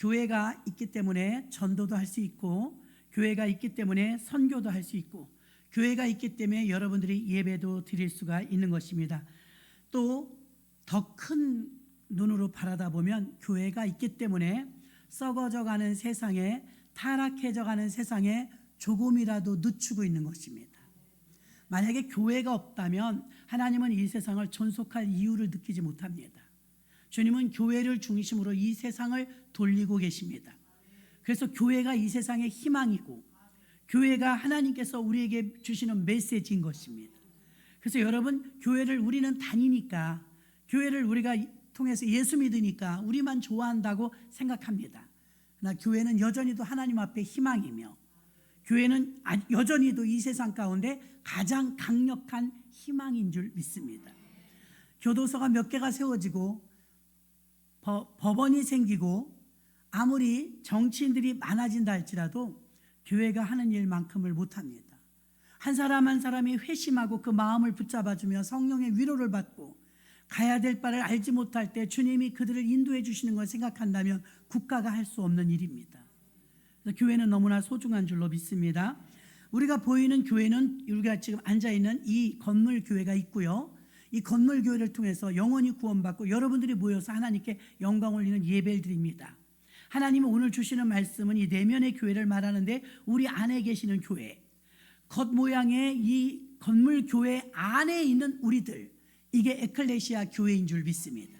교회가 있기 때문에 전도도 할 수 있고, 교회가 있기 때문에 선교도 할 수 있고, 교회가 있기 때문에 여러분들이 예배도 드릴 수가 있는 것입니다. 또 더 큰 눈으로 바라다보면 교회가 있기 때문에 썩어져가는 세상에, 타락해져가는 세상에 조금이라도 늦추고 있는 것입니다. 만약에 교회가 없다면 하나님은 이 세상을 존속할 이유를 느끼지 못합니다. 주님은 교회를 중심으로 이 세상을 돌리고 계십니다. 그래서 교회가 이 세상의 희망이고, 교회가 하나님께서 우리에게 주시는 메시지인 것입니다. 그래서 여러분, 교회를 우리는 다니니까, 교회를 우리가 통해서 예수 믿으니까 우리만 좋아한다고 생각합니다. 그러나 교회는 여전히도 하나님 앞에 희망이며, 교회는 여전히도 이 세상 가운데 가장 강력한 희망인 줄 믿습니다. 교도소가 몇 개가 세워지고 법원이 생기고 아무리 정치인들이 많아진다 할지라도 교회가 하는 일만큼을 못합니다. 한 사람 한 사람이 회심하고 그 마음을 붙잡아주며 성령의 위로를 받고 가야 될 바를 알지 못할 때 주님이 그들을 인도해 주시는 걸 생각한다면 국가가 할 수 없는 일입니다. 그래서 교회는 너무나 소중한 줄로 믿습니다. 우리가 보이는 교회는 우리가 지금 앉아있는 이 건물 교회가 있고요, 이 건물 교회를 통해서 영원히 구원받고 여러분들이 모여서 하나님께 영광 올리는 예배를 드립니다. 하나님은 오늘 주시는 말씀은 이 내면의 교회를 말하는데, 우리 안에 계시는 교회, 겉모양의 이 건물 교회 안에 있는 우리들, 이게 에클레시아 교회인 줄 믿습니다.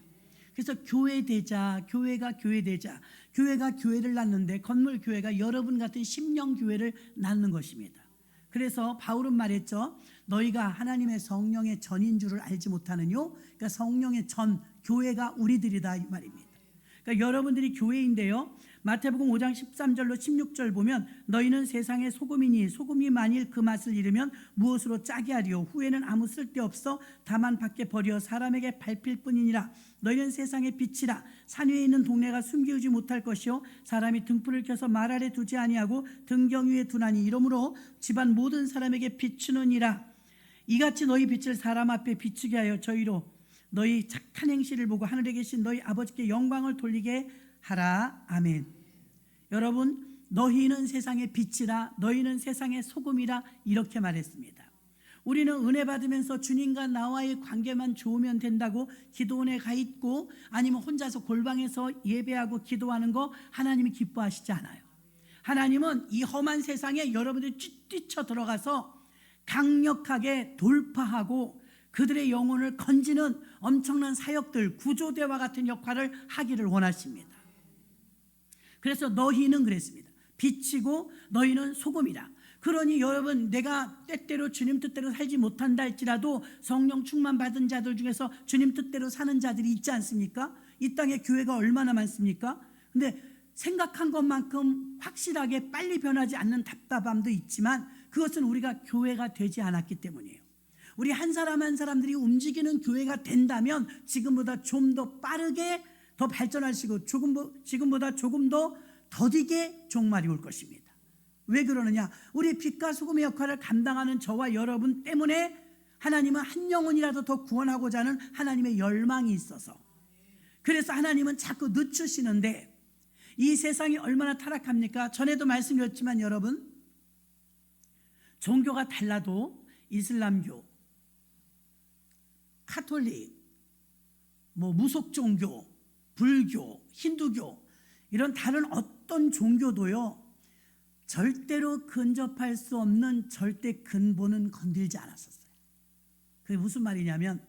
그래서 교회 되자, 교회가 교회 되자, 교회가 교회를 낳는데 건물 교회가 여러분 같은 심령 교회를 낳는 것입니다. 그래서 바울은 말했죠. 너희가 하나님의 성령의 전인 줄을 알지 못하느뇨. 그러니까 성령의 전, 교회가 우리들이다 이 말입니다. 그러니까 여러분들이 교회인데요, 마태복음 5장 13절로 16절 보면 너희는 세상의 소금이니 소금이 만일 그 맛을 잃으면 무엇으로 짜게 하리요. 후에는 아무 쓸데없어 다만 밖에 버려 사람에게 밟힐 뿐이니라. 너희는 세상의 빛이라. 산 위에 있는 동네가 숨기우지 못할 것이요 사람이 등불을 켜서 말 아래 두지 아니하고 등경 위에 두나니 이러므로 집안 모든 사람에게 비추느니라. 이같이 너희 빛을 사람 앞에 비추게 하여 저희로 너희 착한 행실을 보고 하늘에 계신 너희 아버지께 영광을 돌리게 하라. 아멘. 여러분, 너희는 세상의 빛이라, 너희는 세상의 소금이라, 이렇게 말했습니다. 우리는 은혜 받으면서 주님과 나와의 관계만 좋으면 된다고 기도원에 가 있고 아니면 혼자서 골방에서 예배하고 기도하는 거 하나님이 기뻐하시지 않아요. 하나님은 이 험한 세상에 여러분들이 뛰쳐 들어가서 강력하게 돌파하고 그들의 영혼을 건지는 엄청난 사역들, 구조대와 같은 역할을 하기를 원하십니다. 그래서 너희는 그랬습니다. 빛이고 너희는 소금이라. 그러니 여러분, 내가 때때로 주님 뜻대로 살지 못한다 할지라도 성령 충만 받은 자들 중에서 주님 뜻대로 사는 자들이 있지 않습니까? 이 땅에 교회가 얼마나 많습니까? 근데 생각한 것만큼 확실하게 빨리 변하지 않는 답답함도 있지만 그것은 우리가 교회가 되지 않았기 때문이에요. 우리 한 사람 한 사람들이 움직이는 교회가 된다면 지금보다 좀 더 빠르게 더 발전할 수 있고 지금보다 조금 더 더디게 종말이 올 것입니다. 왜 그러느냐? 우리 빛과 소금의 역할을 감당하는 저와 여러분 때문에 하나님은 한 영혼이라도 더 구원하고자 하는 하나님의 열망이 있어서, 그래서 하나님은 자꾸 늦추시는데, 이 세상이 얼마나 타락합니까? 전에도 말씀드렸지만 여러분, 종교가 달라도 이슬람교, 카톨릭, 무속 종교, 불교, 힌두교, 이런 다른 어떤 종교도요, 절대로 근접할 수 없는 절대 근본은 건들지 않았었어요. 그게 무슨 말이냐면,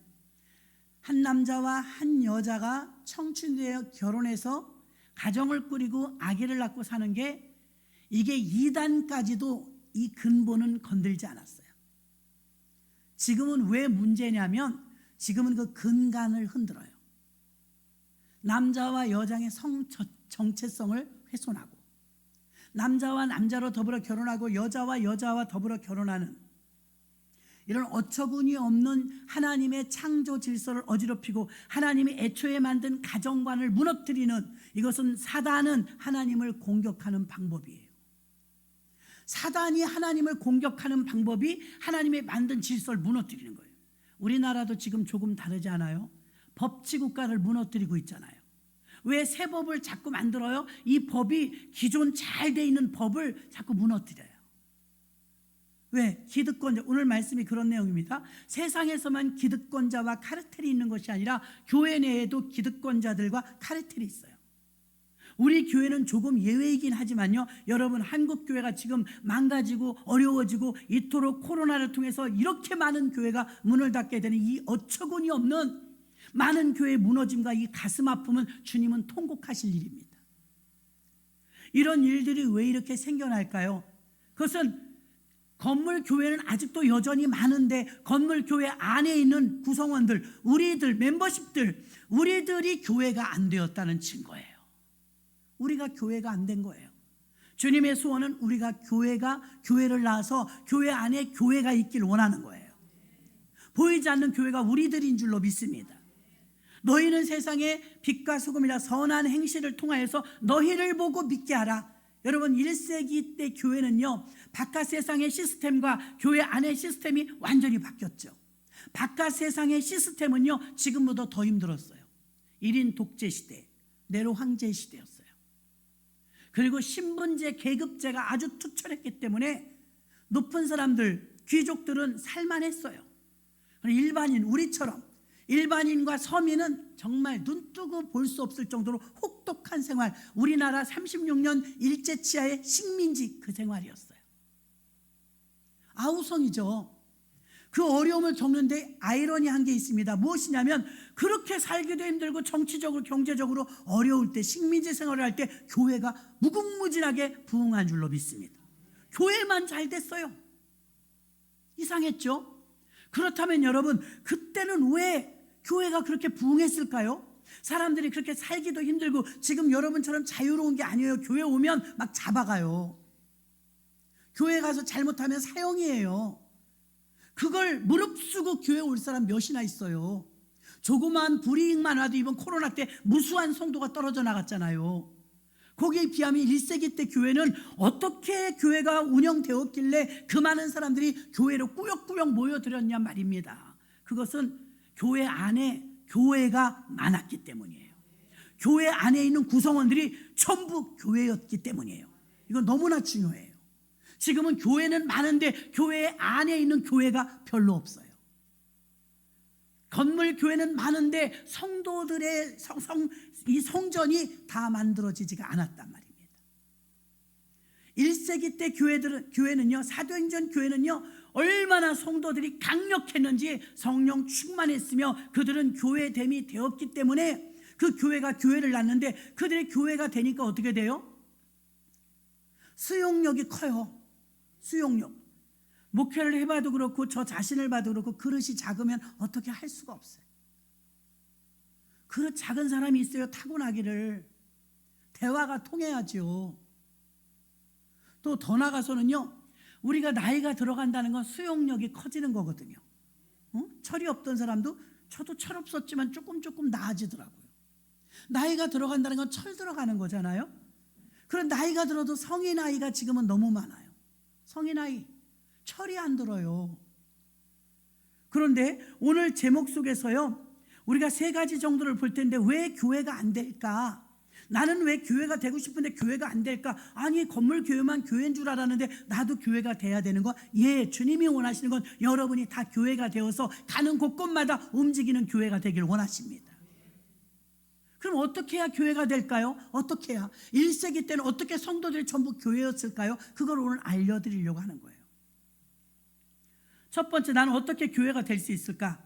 한 남자와 한 여자가 청춘되어 결혼해서 가정을 꾸리고 아기를 낳고 사는 게, 이게 이단까지도 이 근본은 건들지 않았어요. 지금은 왜 문제냐면, 지금은 그 근간을 흔들어요. 남자와 여자의 성 정체성을 훼손하고, 남자와 남자로 더불어 결혼하고 여자와 여자와 더불어 결혼하는 이런 어처구니 없는 하나님의 창조 질서를 어지럽히고 하나님이 애초에 만든 가정관을 무너뜨리는, 이것은 사단은 하나님을 공격하는 방법이에요. 사단이 하나님을 공격하는 방법이 하나님의 만든 질서를 무너뜨리는 거예요. 우리나라도 지금 조금 다르지 않아요? 법치국가를 무너뜨리고 있잖아요. 왜 새 법을 자꾸 만들어요? 이 법이 기존 잘 돼 있는 법을 자꾸 무너뜨려요. 왜? 기득권자, 오늘 말씀이 그런 내용입니다. 세상에서만 기득권자와 카르텔이 있는 것이 아니라 교회 내에도 기득권자들과 카르텔이 있어요. 우리 교회는 조금 예외이긴 하지만요, 여러분, 한국 교회가 지금 망가지고 어려워지고 이토록 코로나를 통해서 이렇게 많은 교회가 문을 닫게 되는 이 어처구니 없는 많은 교회의 무너짐과 이 가슴 아픔은 주님은 통곡하실 일입니다. 이런 일들이 왜 이렇게 생겨날까요? 그것은 건물 교회는 아직도 여전히 많은데 건물 교회 안에 있는 구성원들, 우리들, 멤버십들, 우리들이 교회가 안 되었다는 증거예요. 우리가 교회가 안 된 거예요. 주님의 소원은 우리가 교회를 낳아서 교회 안에 교회가 있길 원하는 거예요. 보이지 않는 교회가 우리들인 줄로 믿습니다. 너희는 세상의 빛과 소금이라 선한 행실을 통하여서 너희를 보고 믿게 하라. 여러분, 1세기 때 교회는요, 바깥 세상의 시스템과 교회 안의 시스템이 완전히 바뀌었죠. 바깥 세상의 시스템은요, 지금보다 더 힘들었어요. 1인 독재 시대, 네로 황제 시대였어요. 그리고 신분제, 계급제가 아주 투철했기 때문에 높은 사람들, 귀족들은 살만했어요. 일반인, 우리처럼 일반인과 서민은 정말 눈뜨고 볼 수 없을 정도로 혹독한 생활, 우리나라 36년 일제치하의 식민지 그 생활이었어요. 아우성이죠. 그 어려움을 겪는데 아이러니한 게 있습니다. 무엇이냐면 그렇게 살기도 힘들고 정치적으로 경제적으로 어려울 때, 식민지 생활을 할 때 교회가 무궁무진하게 부흥한 줄로 믿습니다. 교회만 잘 됐어요. 이상했죠? 그렇다면 여러분, 그때는 왜 교회가 그렇게 부흥했을까요? 사람들이 그렇게 살기도 힘들고 지금 여러분처럼 자유로운 게 아니에요. 교회 오면 막 잡아가요. 교회 가서 잘못하면 사형이에요. 그걸 무릅쓰고 교회 올 사람 몇이나 있어요. 조그만 불이익만 와도 이번 코로나 때 무수한 성도가 떨어져 나갔잖아요. 거기에 비하면 1세기 때 교회는 어떻게 교회가 운영되었길래 그 많은 사람들이 교회로 꾸역꾸역 모여들었냐 말입니다. 그것은 교회 안에 교회가 많았기 때문이에요. 교회 안에 있는 구성원들이 전부 교회였기 때문이에요. 이건 너무나 중요해요. 지금은 교회는 많은데 교회 안에 있는 교회가 별로 없어요. 건물 교회는 많은데 성도들의 이 성전이 다 만들어지지가 않았단 말입니다. 1세기 때 교회는요, 사도행전 교회는요, 얼마나 성도들이 강력했는지 성령 충만했으며 그들은 교회됨이 되었기 때문에 그 교회가 교회를 낳는데 그들의 교회가 되니까 어떻게 돼요? 수용력이 커요. 수용력. 목회를 해봐도 그렇고 저 자신을 봐도 그렇고 그릇이 작으면 어떻게 할 수가 없어요. 그릇 작은 사람이 있어요. 타고나기를. 대화가 통해야죠. 또 더 나가서는요, 우리가 나이가 들어간다는 건 수용력이 커지는 거거든요. 철이 없던 사람도 저도 철 없었지만 조금 나아지더라고요. 나이가 들어간다는 건 철 들어가는 거잖아요. 그런 나이가 들어도 성인 나이가 지금은 너무 많아요. 성인 나이 철이 안 들어요. 그런데 오늘 제목 속에서요, 우리가 세 가지 정도를 볼 텐데 왜 교회가 안 될까? 나는 왜 교회가 되고 싶은데 교회가 안 될까? 아니, 건물 교회만 교회인 줄 알았는데 나도 교회가 돼야 되는 거? 예, 주님이 원하시는 건 여러분이 다 교회가 되어서 가는 곳곳마다 움직이는 교회가 되길 원하십니다. 그럼 어떻게 해야 교회가 될까요? 어떻게 해야? 1세기 때는 어떻게 성도들이 전부 교회였을까요? 그걸 오늘 알려드리려고 하는 거예요. 첫 번째, 나는 어떻게 교회가 될 수 있을까?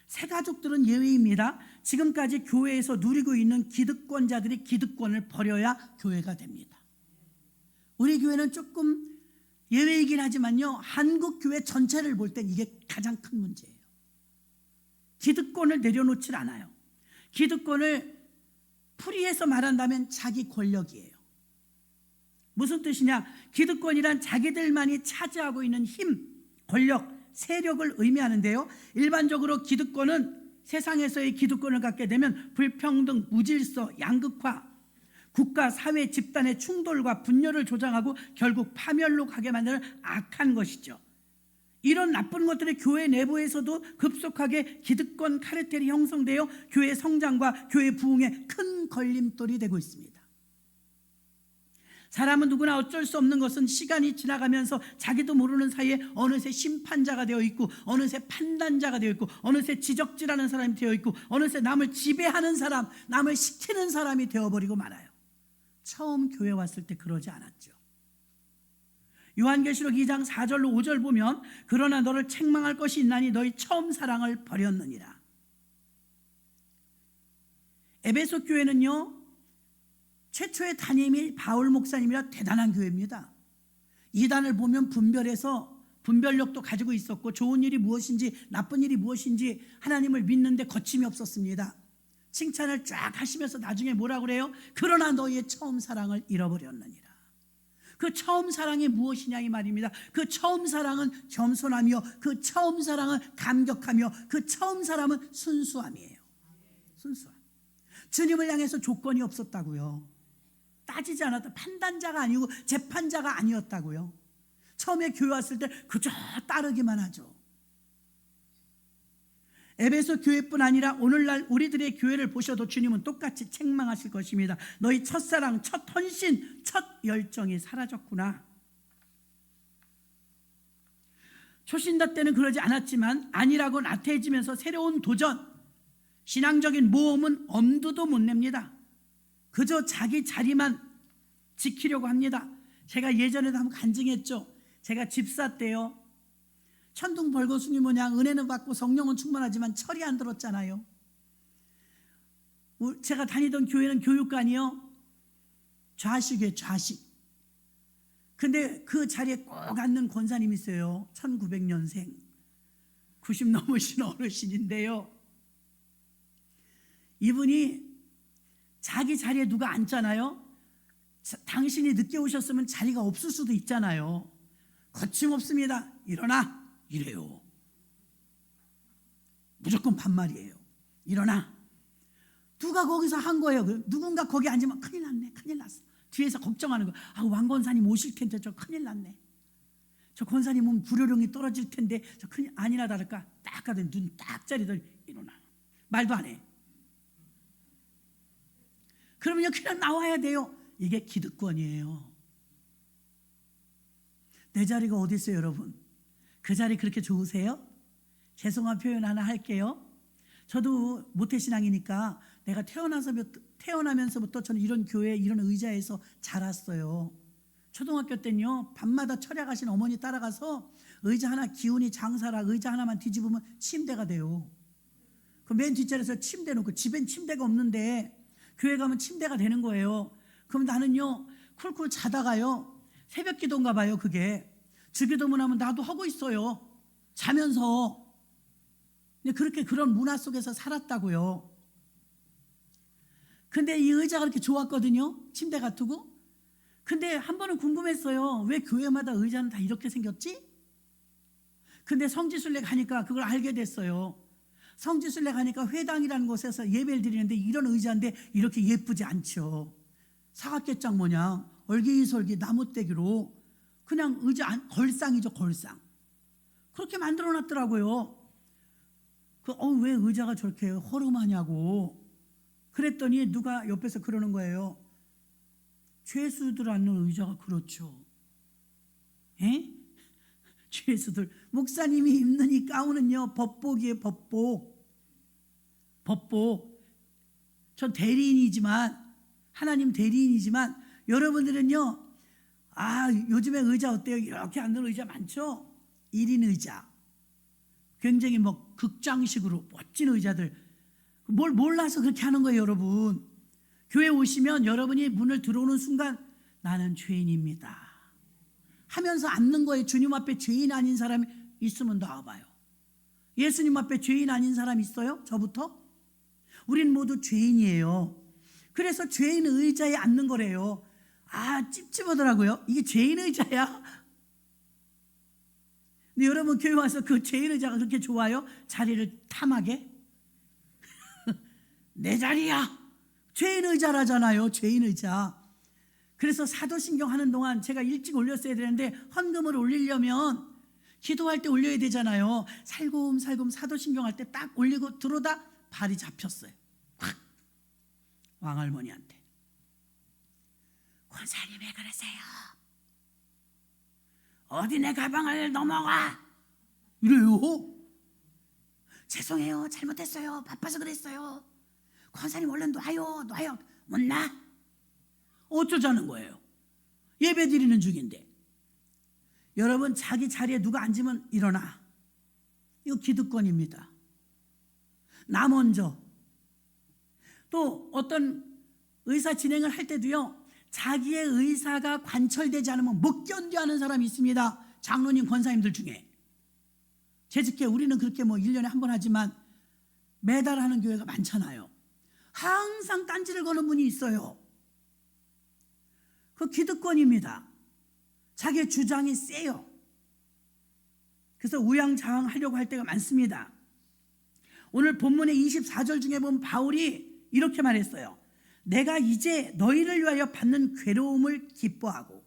새가족들은 예외입니다. 지금까지 교회에서 누리고 있는 기득권자들이 기득권을 버려야 교회가 됩니다. 우리 교회는 조금 예외이긴 하지만요, 한국 교회 전체를 볼 땐 이게 가장 큰 문제예요. 기득권을 내려놓질 않아요. 기득권을 풀이해서 말한다면 자기 권력이에요. 무슨 뜻이냐? 기득권이란 자기들만이 차지하고 있는 힘, 권력, 세력을 의미하는데요, 일반적으로 기득권은 세상에서의 기득권을 갖게 되면 불평등, 무질서, 양극화, 국가, 사회, 집단의 충돌과 분열을 조장하고 결국 파멸로 가게 만드는 악한 것이죠. 이런 나쁜 것들이 교회 내부에서도 급속하게 기득권 카르텔이 형성되어 교회 성장과 교회 부흥에 큰 걸림돌이 되고 있습니다. 사람은 누구나 어쩔 수 없는 것은 시간이 지나가면서 자기도 모르는 사이에 어느새 심판자가 되어 있고, 어느새 판단자가 되어 있고, 어느새 지적질하는 사람이 되어 있고, 어느새 남을 지배하는 사람, 남을 시키는 사람이 되어버리고 말아요. 처음 교회 왔을 때 그러지 않았죠. 요한계시록 2장 4절로 5절 보면, 그러나 너를 책망할 것이 있나니 너희 처음 사랑을 버렸느니라. 에베소 교회는요, 최초의 담임이 바울 목사님이라 대단한 교회입니다. 이단을 보면 분별해서 분별력도 가지고 있었고, 좋은 일이 무엇인지 나쁜 일이 무엇인지 하나님을 믿는데 거침이 없었습니다. 칭찬을 쫙 하시면서 나중에 뭐라고 그래요? 그러나 너희의 처음 사랑을 잃어버렸느니라. 그 처음 사랑이 무엇이냐 이 말입니다. 그 처음 사랑은 겸손하며, 그 처음 사랑은 감격하며, 그 처음 사랑은 순수함이에요. 순수함. 주님을 향해서 조건이 없었다고요. 따지지 않았다. 판단자가 아니고 재판자가 아니었다고요. 처음에 교회 왔을 때 그저 따르기만 하죠. 에베소 교회뿐 아니라 오늘날 우리들의 교회를 보셔도 주님은 똑같이 책망하실 것입니다. 너희 첫사랑, 첫 헌신, 첫 열정이 사라졌구나. 초신자 때는 그러지 않았지만 아니라고 나태해지면서 새로운 도전, 신앙적인 모험은 엄두도 못 냅니다. 그저 자기 자리만 지키려고 합니다. 제가 예전에도 한번 간증했죠. 제가 집사 때요, 천둥 벌거숭이 모양 은혜는 받고 성령은 충만하지만 철이 안 들었잖아요. 제가 다니던 교회는 교육관이요, 좌식이에요, 좌식. 근데 그 자리에 꼭 앉는 권사님이 있어요. 1900년생 90 넘으신 어르신인데요, 이분이 자기 자리에 누가 앉잖아요. 당신이 늦게 오셨으면 자리가 없을 수도 있잖아요. 거침없습니다. 일어나, 이래요. 무조건 반말이에요. 일어나. 누가 거기서 한 거예요. 누군가 거기 앉으면 큰일 났네, 큰일 났어. 뒤에서 걱정하는 거. 아, 왕 권사님 오실 텐데 저 큰일 났네. 저 권사님 오면 불효령이 떨어질 텐데 저 큰일. 아니나 다를까 딱 가더니 눈 딱 자리더니 일어나. 말도 안 해. 그러면요, 그냥 나와야 돼요. 이게 기득권이에요. 내 자리가 어디 있어요, 여러분? 그 자리 그렇게 좋으세요? 죄송한 표현 하나 할게요. 저도 모태신앙이니까 내가 태어나면서부터 저는 이런 교회, 이런 의자에서 자랐어요. 초등학교 때는요, 밤마다 철야가신 어머니 따라가서 의자 하나, 기운이 장사라 의자 하나만 뒤집으면 침대가 돼요. 그 맨 뒷자리에서 침대 놓고, 집엔 침대가 없는데 교회 가면 침대가 되는 거예요. 그럼 나는요, 쿨쿨 자다가요, 새벽 기도인가 봐요. 그게 주기도문 하면 나도 하고 있어요, 자면서. 근데 그렇게 그런 문화 속에서 살았다고요. 근데 이 의자가 그렇게 좋았거든요, 침대 같고. 근데 한 번은 궁금했어요. 왜 교회마다 의자는 다 이렇게 생겼지? 근데 성지순례 가니까 그걸 알게 됐어요. 성지순례 가니까 회당이라는 곳에서 예배를 드리는데 이런 의자인데 이렇게 예쁘지 않죠. 사각개장 모양 얼기설기 나무떼기로 그냥 의자 걸상이죠, 걸상. 그렇게 만들어 놨더라고요. 왜 의자가 저렇게 허름하냐고 그랬더니 누가 옆에서 그러는 거예요. 죄수들 앉는 의자가 그렇죠. 에? 죄수들, 목사님이 입는 이 가운은요, 법복이에요, 법복. 법복. 전 대리인이지만, 하나님 대리인이지만, 여러분들은요, 요즘에 의자 어때요? 이렇게 앉는 의자 많죠? 1인 의자. 굉장히 극장식으로 멋진 의자들. 뭘 몰라서 그렇게 하는 거예요, 여러분. 교회 오시면 여러분이 문을 들어오는 순간 나는 죄인입니다 하면서 앉는 거예요. 주님 앞에 죄인 아닌 사람이 있으면 나와봐요. 예수님 앞에 죄인 아닌 사람 있어요? 저부터? 우린 모두 죄인이에요. 그래서 죄인 의자에 앉는 거래요. 찝찝하더라고요. 이게 죄인 의자야? 근데 여러분 교회 와서 그 죄인 의자가 그렇게 좋아요? 자리를 탐하게? 내 자리야. 죄인 의자라잖아요. 죄인 의자. 그래서 사도신경 하는 동안 제가 일찍 올렸어야 되는데 헌금을 올리려면 기도할 때 올려야 되잖아요. 살금살금 사도신경 할 때 딱 올리고 들어오다 발이 잡혔어요. 확! 왕할머니한테. 권사님 왜 그러세요? 어디 내 가방을 넘어가? 이래요. 죄송해요. 잘못했어요. 바빠서 그랬어요. 권사님 얼른 놔요. 못 놔? 어쩌자는 거예요. 예배 드리는 중인데. 여러분, 자기 자리에 누가 앉으면 일어나. 이거 기득권입니다. 나 먼저. 또 어떤 의사 진행을 할 때도요, 자기의 의사가 관철되지 않으면 못 견뎌 하는 사람이 있습니다. 장로님, 권사님들 중에. 재직회 우리는 그렇게 1년에 한 번 하지만 매달 하는 교회가 많잖아요. 항상 딴지를 거는 분이 있어요. 그 기득권입니다. 자기의 주장이 세요. 그래서 우양좌왕하려고 할 때가 많습니다. 오늘 본문의 24절 중에 보면 바울이 이렇게 말했어요. 내가 이제 너희를 위하여 받는 괴로움을 기뻐하고.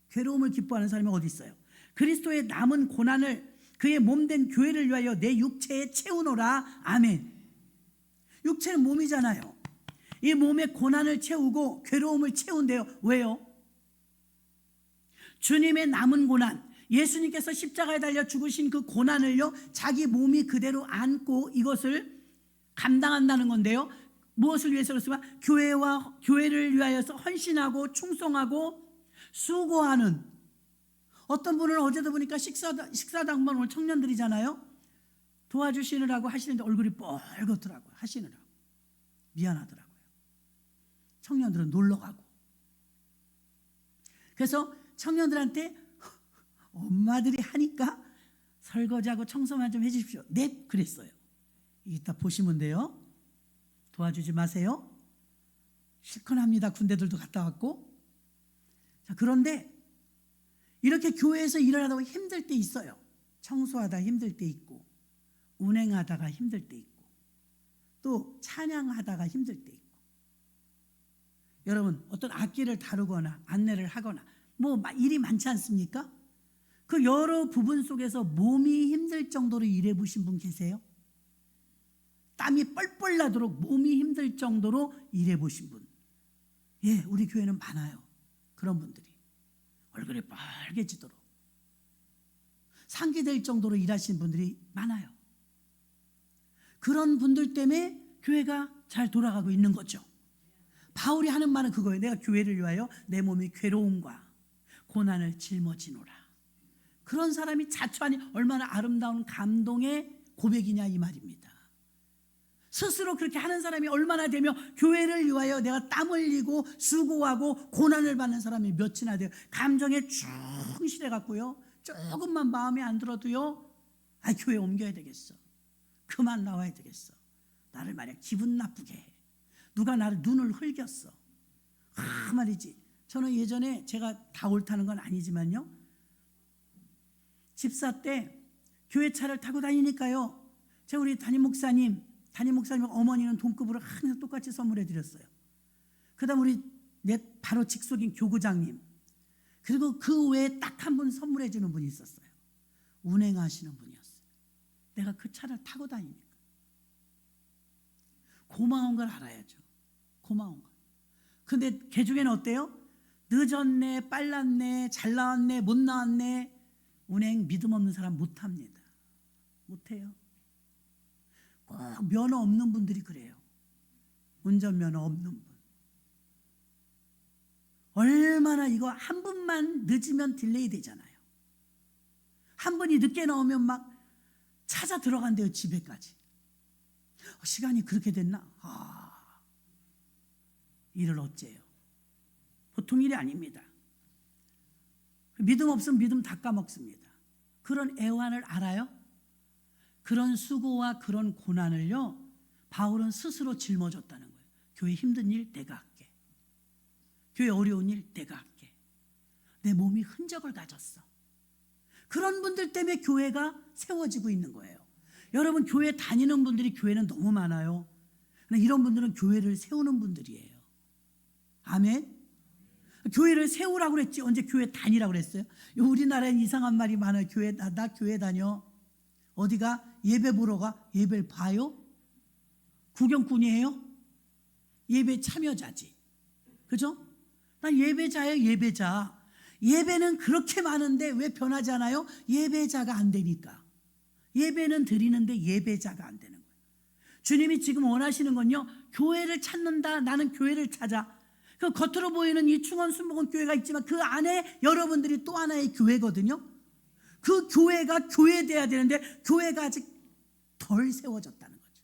괴로움을 기뻐하는 사람이 어디 있어요? 그리스도의 남은 고난을 그의 몸된 교회를 위하여 내 육체에 채우노라. 아멘. 육체는 몸이잖아요. 이 몸의 고난을 채우고 괴로움을 채운대요. 왜요? 주님의 남은 고난, 예수님께서 십자가에 달려 죽으신 그 고난을요, 자기 몸이 그대로 안고 이것을 감당한다는 건데요. 무엇을 위해서 그렇습니까? 교회를 위하여서 헌신하고 충성하고 수고하는. 어떤 분은 어제도 보니까 식사당번 오늘 청년들이잖아요. 도와주시느라고 하시는데 얼굴이 뻘겋더라고요. 하시느라고. 미안하더라고요. 청년들은 놀러 가고. 그래서 청년들한테 엄마들이 하니까 설거지하고 청소만 좀 해주십시오. 네, 그랬어요. 이따 보시면 돼요. 도와주지 마세요. 실컷 합니다. 군대들도 갔다 왔고. 자, 그런데 이렇게 교회에서 일을 하다가 힘들 때 있어요. 청소하다 힘들 때 있고, 운행하다가 힘들 때 있고, 또 찬양하다가 힘들 때 있고. 여러분, 어떤 악기를 다루거나 안내를 하거나 일이 많지 않습니까? 그 여러 부분 속에서 몸이 힘들 정도로 일해 보신 분 계세요? 땀이 뻘뻘 나도록 몸이 힘들 정도로 일해 보신 분. 예, 우리 교회는 많아요. 그런 분들이. 얼굴이 빨개지도록 상기될 정도로 일하신 분들이 많아요. 그런 분들 때문에 교회가 잘 돌아가고 있는 거죠. 바울이 하는 말은 그거예요. 내가 교회를 위하여 내 몸이 괴로움과 고난을 짊어지노라. 그런 사람이 자초하니 얼마나 아름다운 감동의 고백이냐 이 말입니다. 스스로 그렇게 하는 사람이 얼마나 되며 교회를 위하여 내가 땀 흘리고 수고하고 고난을 받는 사람이 몇이나 돼요. 감정에 충실해 갖고요, 조금만 마음에 안 들어도요, 교회 옮겨야 되겠어, 그만 나와야 되겠어, 나를 만약 기분 나쁘게 해, 누가 나를 눈을 흘겼어, 말이지. 저는 예전에 제가 다 옳다는 건 아니지만요, 집사 때 교회 차를 타고 다니니까요, 제가 우리 담임 목사님 어머니는 동급으로 항상 똑같이 선물해 드렸어요. 그 다음 우리 내 바로 직속인 교구장님, 그리고 그 외에 딱 한 분 선물해 주는 분이 있었어요. 운행하시는 분이었어요. 내가 그 차를 타고 다니니까 고마운 걸 알아야죠. 고마운 걸. 근데 걔 중에는 어때요? 늦었네, 빨랐네, 잘 나왔네, 못 나왔네. 운행 믿음 없는 사람 못합니다. 못해요. 꼭 면허 없는 분들이 그래요. 운전면허 없는 분. 얼마나 이거 한 분만 늦으면 딜레이 되잖아요. 한 분이 늦게 나오면 막 찾아 들어간대요, 집에까지. 시간이 그렇게 됐나? 일을 어째요? 보통 일이 아닙니다. 믿음 없으면 믿음 다 까먹습니다. 그런 애환을 알아요? 그런 수고와 그런 고난을요, 바울은 스스로 짊어졌다는 거예요. 교회 힘든 일 내가 할게. 교회 어려운 일 내가 할게. 내 몸이 흔적을 가졌어. 그런 분들 때문에 교회가 세워지고 있는 거예요. 여러분, 교회 다니는 분들이 교회는 너무 많아요. 그러나 이런 분들은 교회를 세우는 분들이에요. 아멘. 교회를 세우라고 그랬지 언제 교회 다니라고 그랬어요? 우리나라엔 이상한 말이 많아요. 나 교회 다녀. 어디가? 예배 보러 가? 예배를 봐요? 구경꾼이에요? 예배 참여자지. 그죠? 난 예배자예요. 예배자. 예배는 그렇게 많은데 왜 변하지 않아요? 예배자가 안 되니까. 예배는 드리는데 예배자가 안 되는 거예요. 주님이 지금 원하시는 건요, 교회를 찾는다. 나는 교회를 찾아. 그 겉으로 보이는 이 충원 순복음 교회가 있지만 그 안에 여러분들이 또 하나의 교회거든요. 그 교회가 교회돼야 되는데 교회가 아직 덜 세워졌다는 거죠.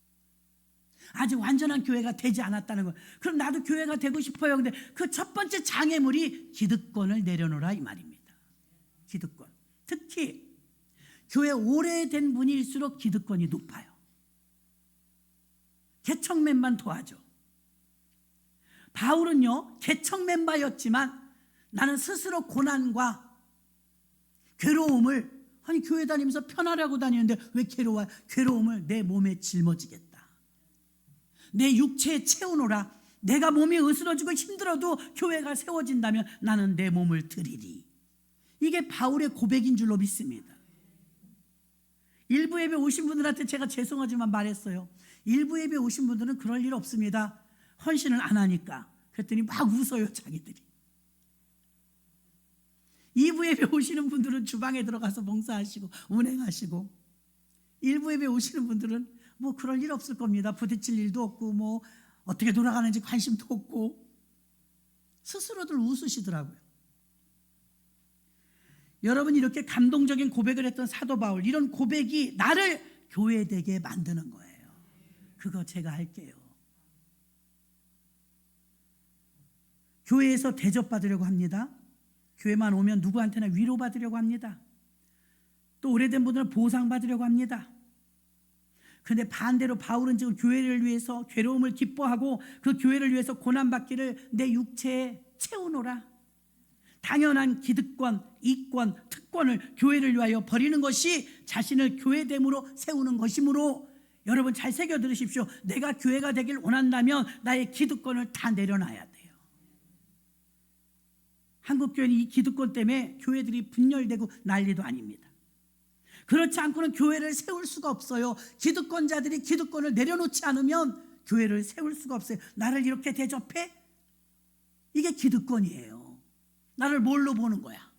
아직 완전한 교회가 되지 않았다는 거예요. 그럼 나도 교회가 되고 싶어요. 근데 그 첫 번째 장애물이 기득권을 내려놓으라 이 말입니다. 기득권. 특히 교회 오래된 분일수록 기득권이 높아요. 개척 멤버만 도와줘. 바울은요, 개척 멤버였지만 나는 스스로 고난과 괴로움을, 아니 교회 다니면서 편하라고 다니는데 왜 괴로워요? 괴로움을 내 몸에 짊어지겠다. 내 육체에 채우노라. 내가 몸이 으스러지고 힘들어도 교회가 세워진다면 나는 내 몸을 드리리. 이게 바울의 고백인 줄로 믿습니다. 일부 예배 오신 분들한테 제가 죄송하지만 말했어요. 일부 예배 오신 분들은 그럴 일 없습니다. 헌신을 안 하니까. 그랬더니 막 웃어요, 자기들이. 2부 예배 오시는 분들은 주방에 들어가서 봉사하시고 운행하시고, 1부 예배 오시는 분들은 뭐 그럴 일 없을 겁니다. 부딪힐 일도 없고 뭐 어떻게 돌아가는지 관심도 없고 스스로들 웃으시더라고요. 여러분, 이렇게 감동적인 고백을 했던 사도 바울, 이런 고백이 나를 교회되게 만드는 거예요. 그거 제가 할게요. 교회에서 대접받으려고 합니다. 교회만 오면 누구한테나 위로받으려고 합니다. 또 오래된 분들은 보상받으려고 합니다. 그런데 반대로 바울은 지금 교회를 위해서 괴로움을 기뻐하고 그 교회를 위해서 고난받기를 내 육체에 채우노라. 당연한 기득권, 이권, 특권을 교회를 위하여 버리는 것이 자신을 교회됨으로 세우는 것이므로, 여러분 잘 새겨 들으십시오. 내가 교회가 되길 원한다면 나의 기득권을 다 내려놔야 돼요. 한국교회는 이 기득권 때문에 교회들이 분열되고 난리도 아닙니다. 그렇지 않고는 교회를 세울 수가 없어요. 기득권자들이 기득권을 내려놓지 않으면 교회를 세울 수가 없어요. 나를 이렇게 대접해? 이게 기득권이에요. 나를 뭘로 보는 거야?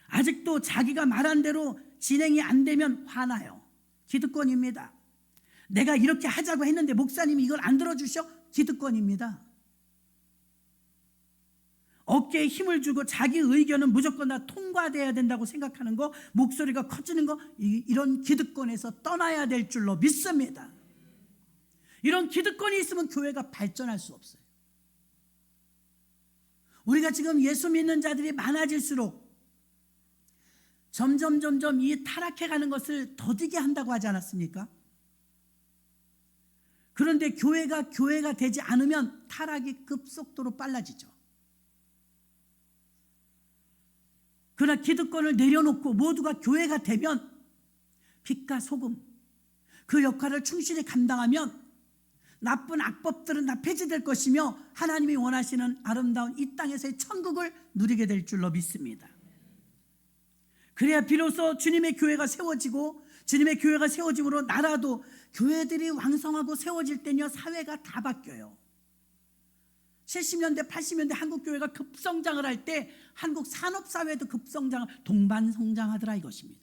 아직도 자기가 말한 대로 진행이 안 되면 화나요. 기득권입니다. 내가 이렇게 하자고 했는데 목사님이 이걸 안 들어주셔? 기득권입니다. 어깨에 힘을 주고 자기 의견은 무조건 다 통과돼야 된다고 생각하는 거, 목소리가 커지는 거, 이런 기득권에서 떠나야 될 줄로 믿습니다. 이런 기득권이 있으면 교회가 발전할 수 없어요. 우리가 지금 예수 믿는 자들이 많아질수록 점점 이 타락해가는 것을 더디게 한다고 하지 않았습니까? 그런데 교회가 되지 않으면 타락이 급속도로 빨라지죠. 그러나 기득권을 내려놓고 모두가 교회가 되면 빛과 소금, 그 역할을 충실히 감당하면 나쁜 악법들은 다 폐지될 것이며 하나님이 원하시는 아름다운 이 땅에서의 천국을 누리게 될 줄로 믿습니다. 그래야 비로소 주님의 교회가 세워지고, 주님의 교회가 세워짐으로 나라도, 교회들이 왕성하고 세워질 때는요, 사회가 다 바뀌어요. 70년대 80년대 한국 교회가 급성장을 할 때 한국 산업사회도 동반성장하더라 이것입니다.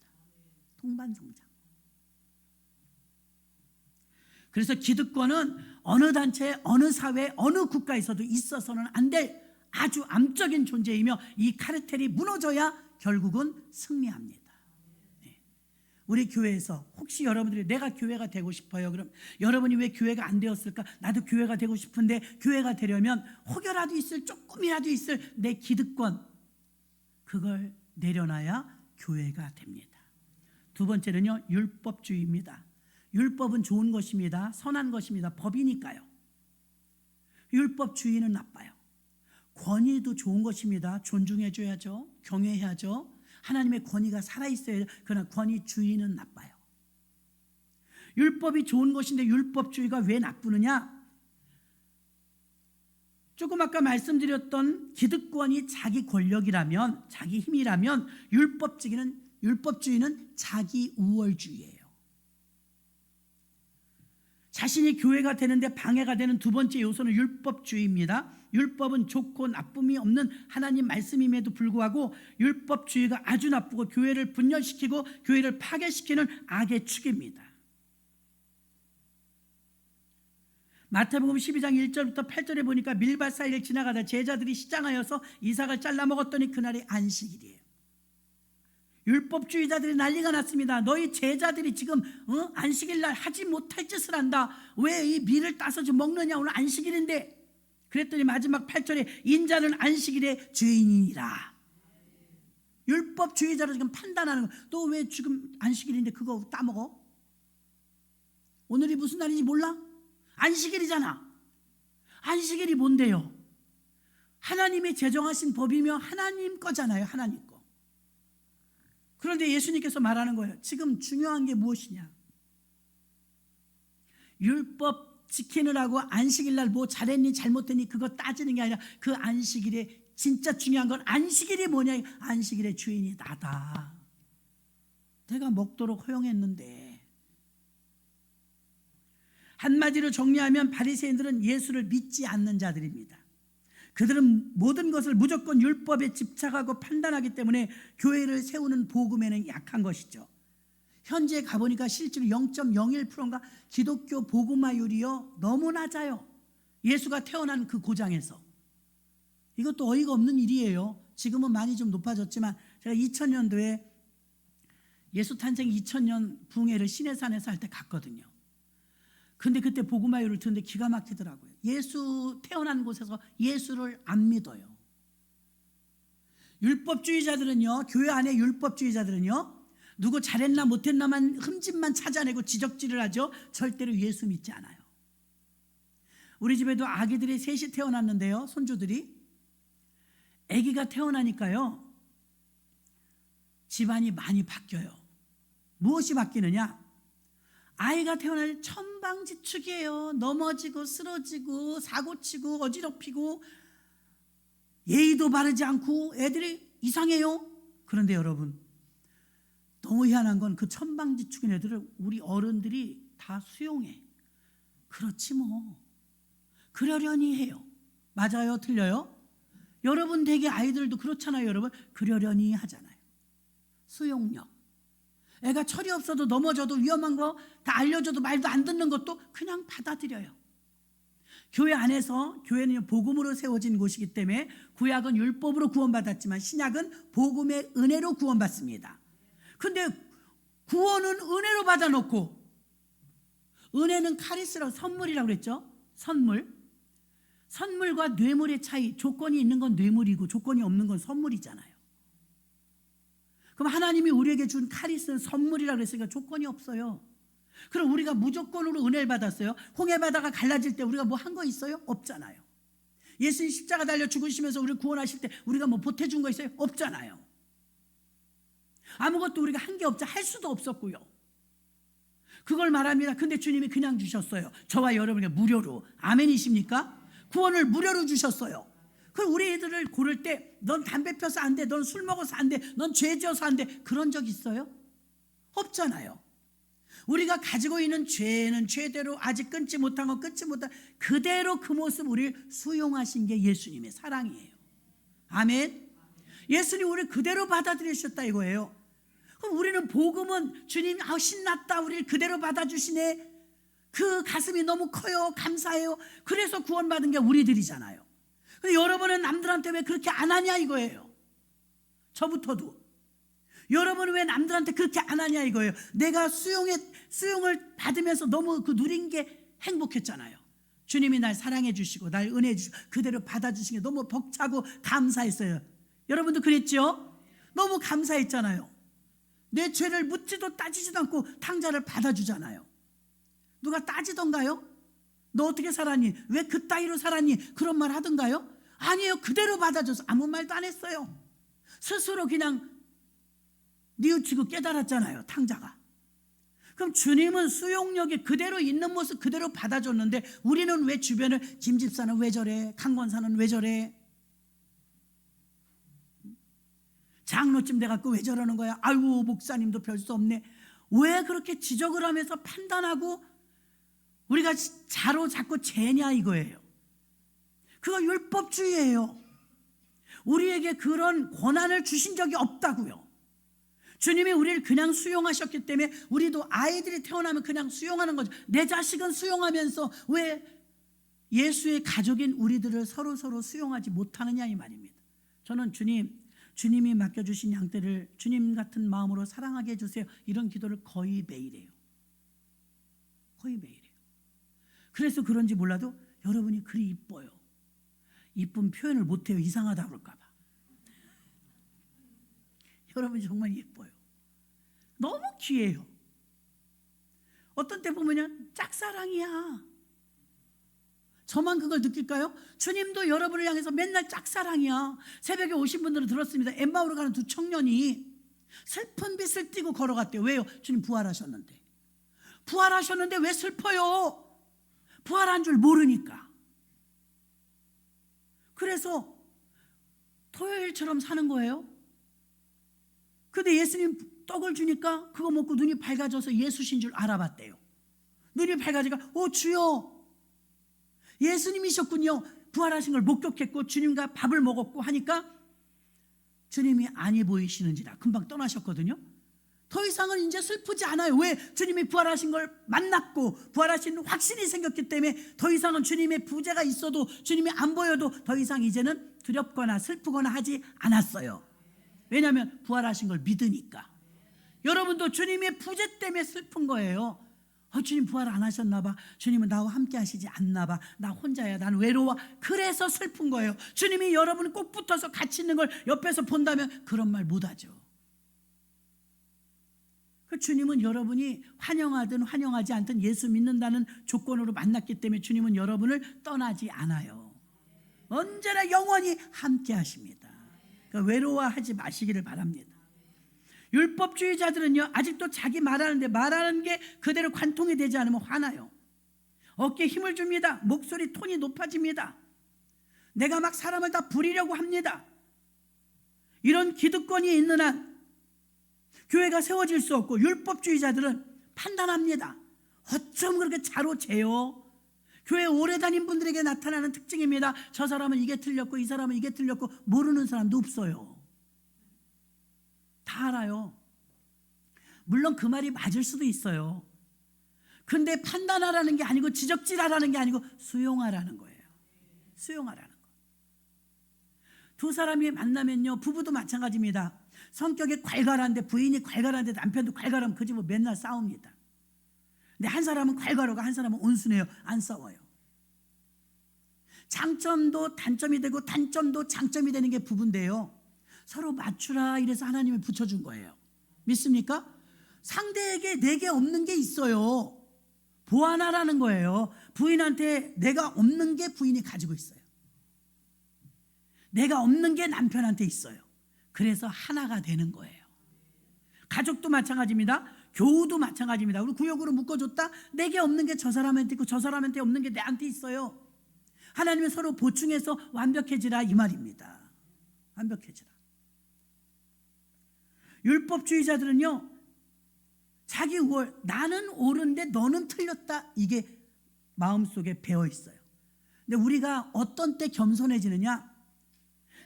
동반성장. 그래서 기득권은 어느 단체, 어느 사회, 어느 국가에서도 있어서는 안 될 아주 암적인 존재이며, 이 카르텔이 무너져야 결국은 승리합니다. 우리 교회에서 혹시 여러분들이 내가 교회가 되고 싶어요. 그럼 여러분이 왜 교회가 안 되었을까? 나도 교회가 되고 싶은데, 교회가 되려면 혹여라도 있을, 조금이라도 있을 내 기득권, 그걸 내려놔야 교회가 됩니다. 두 번째는요, 율법주의입니다. 율법은 좋은 것입니다. 선한 것입니다. 법이니까요. 율법주의는 나빠요. 권위도 좋은 것입니다. 존중해줘야죠. 경외해야죠. 하나님의 권위가 살아있어야. 그러나 권위주의는 나빠요. 율법이 좋은 것인데 율법주의가 왜 나쁘느냐? 조금 아까 말씀드렸던 기득권이 자기 권력이라면, 자기 힘이라면 율법주의는 자기 우월주의예요. 자신이 교회가 되는데 방해가 되는 두 번째 요소는 율법주의입니다. 율법은 좋고 나쁨이 없는 하나님 말씀임에도 불구하고 율법주의가 아주 나쁘고 교회를 분열시키고 교회를 파괴시키는 악의 축입니다. 마태복음 12장 1절부터 8절에 보니까 밀밭 사이를 지나가다 제자들이 시장하여서 이삭을 잘라 먹었더니 그날이 안식일이에요. 율법주의자들이 난리가 났습니다. 너희 제자들이 지금 안식일날 하지 못할 짓을 한다. 왜 이 밀을 따서 좀 먹느냐, 오늘 안식일인데. 그랬더니 마지막 8절에 인자는 안식일의 죄인이니라. 율법주의자로 지금 판단하는 거. 너 왜 지금 안식일인데 그거 따먹어? 오늘이 무슨 날인지 몰라? 안식일이잖아. 안식일이 뭔데요? 하나님이 제정하신 법이며 하나님 거잖아요. 하나님 거. 그런데 예수님께서 말하는 거예요. 지금 중요한 게 무엇이냐? 율법 지키느라고 안식일날 뭐 잘했니 잘못했니 그거 따지는 게 아니라 그 안식일에 진짜 중요한 건 안식일이 뭐냐? 안식일의 주인이 나다. 내가 먹도록 허용했는데. 한마디로 정리하면 바리새인들은 예수를 믿지 않는 자들입니다. 그들은 모든 것을 무조건 율법에 집착하고 판단하기 때문에 교회를 세우는 복음에는 약한 것이죠. 현재 가보니까 실제로 0.01%인가 기독교 복음화율이요 너무 낮아요. 예수가 태어난 그 고장에서. 이것도 어이가 없는 일이에요. 지금은 많이 좀 높아졌지만 제가 2000년도에 예수 탄생 2000년 부흥회를 시내산에서 할 때 갔거든요. 근데 그때 복음화율을 듣는데 기가 막히더라고요. 예수 태어난 곳에서 예수를 안 믿어요. 율법주의자들은요, 교회 안에 율법주의자들은요, 누구 잘했나 못했나만 흠집만 찾아내고 지적질을 하죠. 절대로 예수 믿지 않아요. 우리 집에도 아기들이 셋이 태어났는데요, 손주들이. 아기가 태어나니까요, 집안이 많이 바뀌어요. 무엇이 바뀌느냐? 아이가 태어날 천방지축이에요. 넘어지고 쓰러지고 사고치고 어지럽히고 예의도 바르지 않고 애들이 이상해요. 그런데 여러분, 너무 희한한 건 그 천방지축인 애들을 우리 어른들이 다 수용해. 그렇지 뭐. 그러려니 해요. 맞아요? 틀려요? 여러분 댁의 아이들도 그렇잖아요. 여러분 그러려니 하잖아요. 수용력. 애가 철이 없어도 넘어져도 위험한 거 다 알려줘도 말도 안 듣는 것도 그냥 받아들여요. 교회 안에서, 교회는 복음으로 세워진 곳이기 때문에 구약은 율법으로 구원받았지만 신약은 복음의 은혜로 구원받습니다. 근데 구원은 은혜로 받아놓고, 은혜는 카리스라고, 선물이라고 그랬죠. 선물과 뇌물의 차이. 조건이 있는 건 뇌물이고 조건이 없는 건 선물이잖아요. 그럼 하나님이 우리에게 준 카리스는 선물이라고 그랬으니까 조건이 없어요. 그럼 우리가 무조건으로 은혜를 받았어요. 홍해바다가 갈라질 때 우리가 뭐 한 거 있어요? 없잖아요. 예수님 십자가 달려 죽으시면서 우리를 구원하실 때 우리가 뭐 보태준 거 있어요? 없잖아요. 아무것도 우리가 한 게 없자, 할 수도 없었고요. 그걸 말합니다. 근데 주님이 그냥 주셨어요. 저와 여러분에게 무료로. 아멘이십니까? 구원을 무료로 주셨어요. 그럼 우리 애들을 고를 때 넌 담배 펴서 안 돼, 넌 술 먹어서 안 돼, 넌 죄 지어서 안 돼, 그런 적 있어요? 없잖아요. 우리가 가지고 있는 죄는 죄대로, 아직 끊지 못한 건 끊지 못한 그대로 그 모습 우리를 수용하신 게 예수님의 사랑이에요. 아멘. 예수님 우리를 그대로 받아들이셨다 이거예요. 그럼 우리는 복음은 주님이 신났다, 우리를 그대로 받아주시네, 그 가슴이 너무 커요, 감사해요. 그래서 구원받은 게 우리들이잖아요. 근데 여러분은 남들한테 왜 그렇게 안 하냐 이거예요. 저부터도. 여러분은 왜 남들한테 그렇게 안 하냐 이거예요. 내가 수용을 받으면서 너무 그 누린 게 행복했잖아요. 주님이 날 사랑해 주시고 날 은혜해 주시고 그대로 받아주신 게 너무 벅차고 감사했어요. 여러분도 그랬죠? 너무 감사했잖아요. 내 죄를 묻지도 따지지도 않고 탕자를 받아주잖아요. 누가 따지던가요? 너 어떻게 살았니? 왜 그따위로 살았니? 그런 말 하던가요? 아니에요. 그대로 받아줘서 아무 말도 안 했어요. 스스로 그냥 뉘우치고 깨달았잖아요, 탕자가. 그럼 주님은 수용력이 그대로 있는 모습 그대로 받아줬는데 우리는 왜 주변을 김 집사는 왜 저래, 강 권사는 왜 저래, 장로쯤 돼갖고 왜 저러는 거야, 아이고 목사님도 별 수 없네, 왜 그렇게 지적을 하면서 판단하고 우리가 자로 자꾸 재냐 이거예요. 그거 율법주의예요. 우리에게 그런 권한을 주신 적이 없다고요. 주님이 우리를 그냥 수용하셨기 때문에 우리도 아이들이 태어나면 그냥 수용하는 거죠. 내 자식은 수용하면서 왜 예수의 가족인 우리들을 서로 수용하지 못하느냐 이 말입니다. 저는 주님이 맡겨주신 양떼를 주님 같은 마음으로 사랑하게 해주세요, 이런 기도를 거의 매일 해요. 거의 매일 해요. 그래서 그런지 몰라도 여러분이 그리 이뻐요. 이쁜 표현을 못해요. 이상하다 그럴까 봐. 여러분이 정말 예뻐요. 너무 귀해요. 어떤 때 보면 짝사랑이야. 저만 그걸 느낄까요? 주님도 여러분을 향해서 맨날 짝사랑이야. 새벽에 오신 분들은 들었습니다. 엠마오로 가는 두 청년이 슬픈 빛을 띠고 걸어갔대요. 왜요? 주님 부활하셨는데. 부활하셨는데 왜 슬퍼요? 부활한 줄 모르니까. 그래서 토요일처럼 사는 거예요. 근데 예수님 떡을 주니까 그거 먹고 눈이 밝아져서 예수신 줄 알아봤대요. 눈이 밝아지니까 주여, 예수님이셨군요. 부활하신 걸 목격했고 주님과 밥을 먹었고 하니까 주님이 아니 보이시는지라 금방 떠나셨거든요. 더 이상은 이제 슬프지 않아요. 왜? 주님이 부활하신 걸 만났고 부활하신 확신이 생겼기 때문에 더 이상은 주님의 부재가 있어도 주님이 안 보여도 더 이상 이제는 두렵거나 슬프거나 하지 않았어요. 왜냐하면 부활하신 걸 믿으니까. 여러분도 주님의 부재 때문에 슬픈 거예요. 주님 부활 안 하셨나 봐. 주님은 나와 함께 하시지 않나 봐. 나 혼자야. 난 외로워. 그래서 슬픈 거예요. 주님이 여러분 꼭 붙어서 같이 있는 걸 옆에서 본다면 그런 말 못하죠. 그 주님은 여러분이 환영하든 환영하지 않든 예수 믿는다는 조건으로 만났기 때문에 주님은 여러분을 떠나지 않아요. 언제나 영원히 함께 하십니다. 그러니까 외로워하지 마시기를 바랍니다. 율법주의자들은요, 아직도 자기 말하는 게 그대로 관통이 되지 않으면 화나요. 어깨에 힘을 줍니다. 목소리 톤이 높아집니다. 내가 막 사람을 다 부리려고 합니다. 이런 기득권이 있는 한 교회가 세워질 수 없고, 율법주의자들은 판단합니다. 어쩜 그렇게 자로 재요? 교회 오래 다닌 분들에게 나타나는 특징입니다. 저 사람은 이게 틀렸고 이 사람은 이게 틀렸고, 모르는 사람도 없어요. 다 알아요. 물론 그 말이 맞을 수도 있어요. 근데 판단하라는 게 아니고 지적질하라는 게 아니고 수용하라는 거예요. 수용하라는 거. 두 사람이 만나면요, 부부도 마찬가지입니다. 성격이 괄괄한데 부인이 괄괄한데 남편도 괄괄하면 그 집은 맨날 싸웁니다. 근데 한 사람은 괄괄하고 한 사람은 온순해요. 안 싸워요. 장점도 단점이 되고 단점도 장점이 되는 게 부부인데요, 서로 맞추라 이래서 하나님이 붙여준 거예요. 믿습니까? 상대에게 내게 없는 게 있어요. 보완하라는 거예요. 부인한테 내가 없는 게 부인이 가지고 있어요. 내가 없는 게 남편한테 있어요. 그래서 하나가 되는 거예요. 가족도 마찬가지입니다. 교우도 마찬가지입니다. 우리 구역으로 묶어줬다. 내게 없는 게 저 사람한테 있고 저 사람한테 없는 게 내한테 있어요. 하나님은 서로 보충해서 완벽해지라 이 말입니다. 완벽해지라. 율법주의자들은요, 자기 나는 옳은데 너는 틀렸다, 이게 마음속에 배어 있어요. 근데 우리가 어떤 때 겸손해지느냐?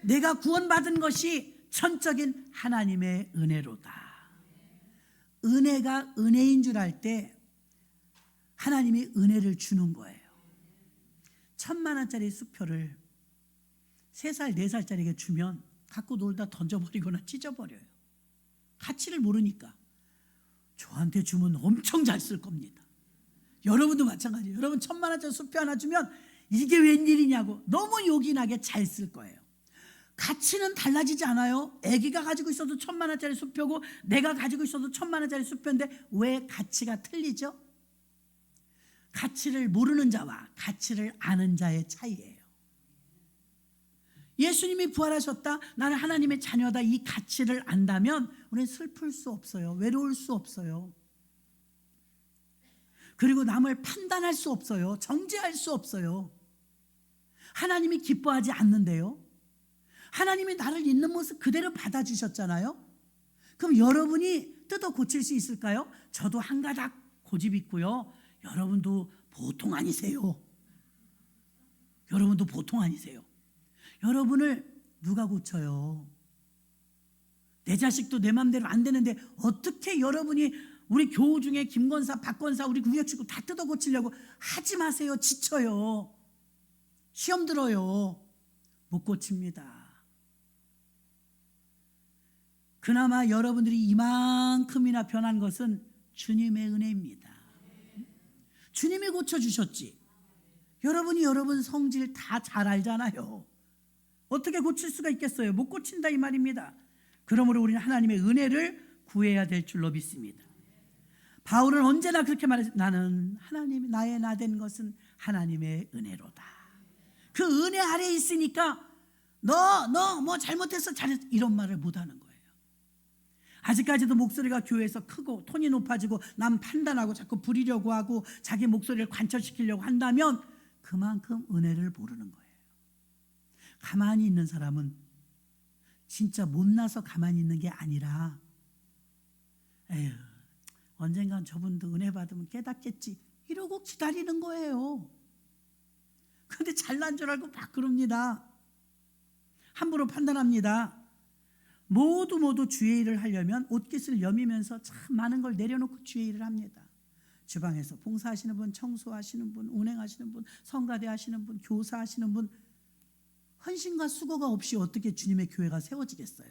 내가 구원받은 것이 천적인 하나님의 은혜로다. 은혜가 은혜인 줄 알 때 하나님이 은혜를 주는 거예요. 1,000,000원짜리 수표를 3살, 4살짜리에게 주면 갖고 놀다 던져버리거나 찢어버려요. 가치를 모르니까. 저한테 주면 엄청 잘 쓸 겁니다. 여러분도 마찬가지예요. 여러분 1,000,000원짜리 수표 하나 주면 이게 웬일이냐고 너무 요긴하게 잘 쓸 거예요. 가치는 달라지지 않아요. 아기가 가지고 있어도 1,000,000원짜리 수표고 내가 가지고 있어도 1,000,000원짜리 수표인데 왜 가치가 틀리죠? 가치를 모르는 자와 가치를 아는 자의 차이예요. 예수님이 부활하셨다, 나는 하나님의 자녀다, 이 가치를 안다면 우리는 슬플 수 없어요. 외로울 수 없어요. 그리고 남을 판단할 수 없어요. 정죄할 수 없어요. 하나님이 기뻐하지 않는데요. 하나님이 나를 있는 모습 그대로 받아주셨잖아요. 그럼 여러분이 뜯어 고칠 수 있을까요? 저도 한 가닥 고집 있고요. 여러분도 보통 아니세요. 여러분도 보통 아니세요. 여러분을 누가 고쳐요? 내 자식도 내 마음대로 안 되는데 어떻게 여러분이 우리 교우 중에 김권사, 박권사, 우리 구역 친구 다 뜯어 고치려고 하지 마세요. 지쳐요. 시험 들어요. 못 고칩니다. 그나마 여러분들이 이만큼이나 변한 것은 주님의 은혜입니다. 주님이 고쳐주셨지. 여러분이 여러분 성질 다 잘 알잖아요. 어떻게 고칠 수가 있겠어요? 못 고친다 이 말입니다. 그러므로 우리는 하나님의 은혜를 구해야 될 줄로 믿습니다. 바울은 언제나 그렇게 말했어요. 나는 하나님, 나의 나 된 것은 하나님의 은혜로다. 그 은혜 아래에 있으니까 너 뭐 잘못했어 잘했어 이런 말을 못하는 거예요. 아직까지도 목소리가 교회에서 크고 톤이 높아지고 남 판단하고 자꾸 부리려고 하고 자기 목소리를 관철시키려고 한다면 그만큼 은혜를 모르는 거예요. 가만히 있는 사람은 진짜 못나서 가만히 있는 게 아니라 에휴 언젠간 저분도 은혜 받으면 깨닫겠지 이러고 기다리는 거예요. 그런데 잘난 줄 알고 막 그럽니다. 함부로 판단합니다. 모두 주의 일을 하려면 옷깃을 여미면서 참 많은 걸 내려놓고 주의 일을 합니다. 주방에서 봉사하시는 분, 청소하시는 분, 운행하시는 분, 성가대 하시는 분, 교사하시는 분, 헌신과 수고가 없이 어떻게 주님의 교회가 세워지겠어요?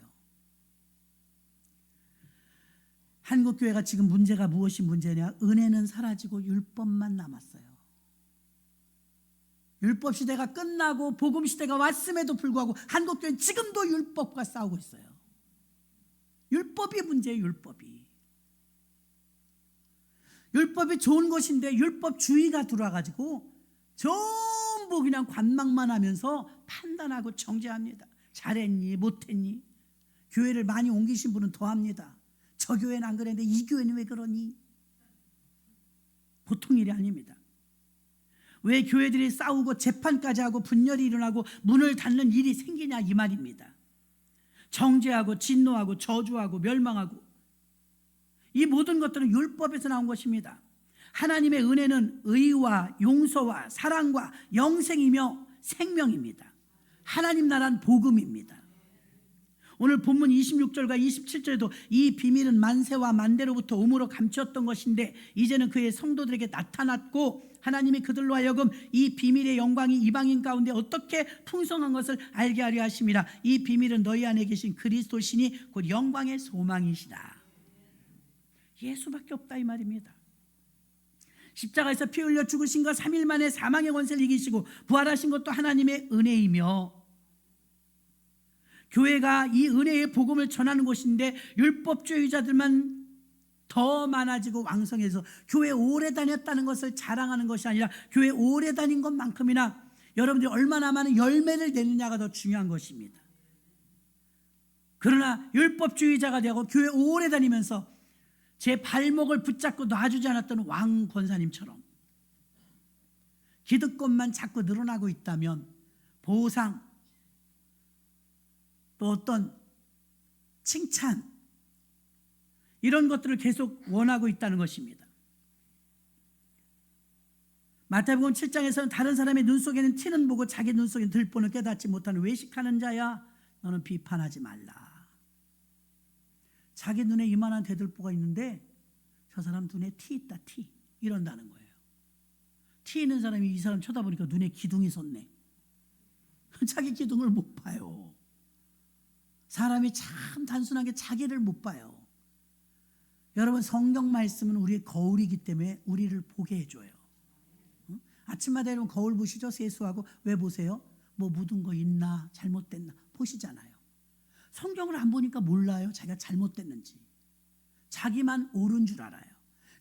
한국교회가 지금 문제가 무엇이 문제냐? 은혜는 사라지고 율법만 남았어요. 율법 시대가 끝나고 복음 시대가 왔음에도 불구하고 한국교회는 지금도 율법과 싸우고 있어요. 율법이 문제예요. 율법이 좋은 것인데 율법주의가 들어와가지고 전부 그냥 관망만 하면서 판단하고 정죄합니다. 잘했니 못했니. 교회를 많이 옮기신 분은 더합니다. 저 교회는 안 그랬는데 이 교회는 왜 그러니. 보통 일이 아닙니다. 왜 교회들이 싸우고 재판까지 하고 분열이 일어나고 문을 닫는 일이 생기냐 이 말입니다. 정죄하고 진노하고 저주하고 멸망하고 이 모든 것들은 율법에서 나온 것입니다. 하나님의 은혜는 의와 용서와 사랑과 영생이며 생명입니다. 하나님 나라는 복음입니다. 오늘 본문 26절과 27절에도 이 비밀은 만세와 만대로부터 음으로 감추었던 것인데 이제는 그의 성도들에게 나타났고 하나님이 그들로 하여금 이 비밀의 영광이 이방인 가운데 어떻게 풍성한 것을 알게 하려 하심이라. 이 비밀은 너희 안에 계신 그리스도시니 곧 영광의 소망이시다. 예수밖에 없다 이 말입니다. 십자가에서 피 흘려 죽으신 것 3일 만에 사망의 권세를 이기시고 부활하신 것도 하나님의 은혜이며 교회가 이 은혜의 복음을 전하는 곳인데 율법주의자들만 더 많아지고 왕성해서 교회 오래 다녔다는 것을 자랑하는 것이 아니라 교회 오래 다닌 것만큼이나 여러분들이 얼마나 많은 열매를 내느냐가 더 중요한 것입니다. 그러나 율법주의자가 되고 교회 오래 다니면서 제 발목을 붙잡고 놔주지 않았던 왕 권사님처럼 기득권만 자꾸 늘어나고 있다면 보상 또 어떤 칭찬 이런 것들을 계속 원하고 있다는 것입니다. 마태복음 7장에서는 다른 사람의 눈 속에는 티는 보고 자기 눈 속에는 들보는 깨닫지 못하는 외식하는 자야 너는 비판하지 말라. 자기 눈에 이만한 대들보가 있는데 저 사람 눈에 티 있다 티 이런다는 거예요. 티 있는 사람이 이 사람 쳐다보니까 눈에 기둥이 섰네. 자기 기둥을 못 봐요. 사람이 참 단순하게 자기를 못 봐요. 여러분 성경 말씀은 우리의 거울이기 때문에 우리를 보게 해줘요. 아침마다 여러분 거울 보시죠? 세수하고 왜 보세요? 뭐 묻은 거 있나 잘못됐나 보시잖아요. 성경을 안 보니까 몰라요. 자기가 잘못됐는지. 자기만 옳은 줄 알아요.